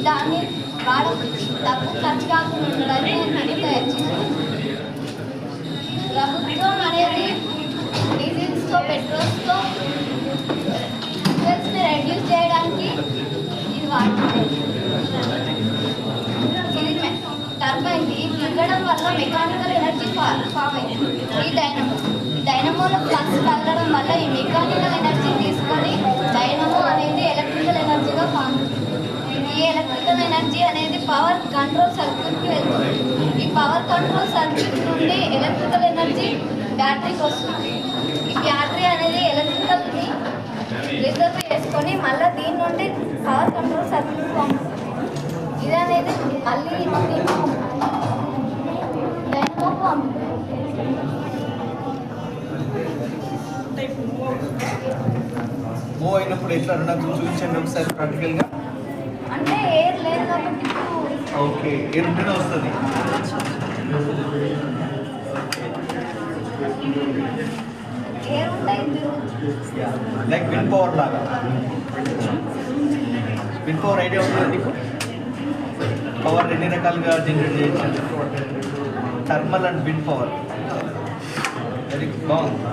దాన్ని డబ్బు ఖర్చు కాకుండా ఉండడానికి నేను తయారు చేశాను. ప్రభుత్వం అనేది డీజిల్స్తో పెట్రోల్స్తో ఫ్యూయల్స్ని రెడ్యూస్ చేయడానికి ఇది వాడుతుంది. ఇది టర్బైన్ తిరగడం వల్ల మెకానికల్ ఎనర్జీ ఫామ్ అయింది. ఈ డైనమోలో ఫ్లక్స్ కలగడం వల్ల ఈ మెకానికల్ ఎనర్జీ తీసుకొని డైనమో అనేది ఎలక్ట్రికల్ ఎనర్జీగా ఫామ్ అవుతుంది. ఈ ఎలక్ట్రికల్ ఎనర్జీ అనేది పవర్ కంట్రోల్ సర్క్యూట్కి వెళ్తుంది. ఈ పవర్ కంట్రోల్ సర్క్యూట్ నుండి ఎలక్ట్రికల్ ఎనర్జీ బ్యాటరీకి వస్తుంది. ఈ బ్యాటరీ అనేది ఎలక్ట్రికల్ని రిజర్వ్ చేసుకొని మళ్ళీ దీని నుండి పవర్ కంట్రోల్ సర్క్యూట్ ఫామ్ అవుతుంది. ఇది అనేది మళ్ళీ డైనమో ఫామ్ మూవ్ అయినప్పుడు ఎట్లా నాకు చూపించండి ఒకసారి ప్రాక్టికల్గా. అంటే ఎయిర్ లేదు కాబట్టి ఓకే ఎయిర్ ఉంటేనే వస్తుంది. ఎయిర్ ఉంటాయి లైక్ విండ్ పవర్ లాగా. విండ్ పవర్ ఐడియా ఉంటుంది నీకు? పవర్ ఎన్ని రకాలుగా జనరేట్ చేయొచ్చు. Thermal and wind power. Very బాగుంది.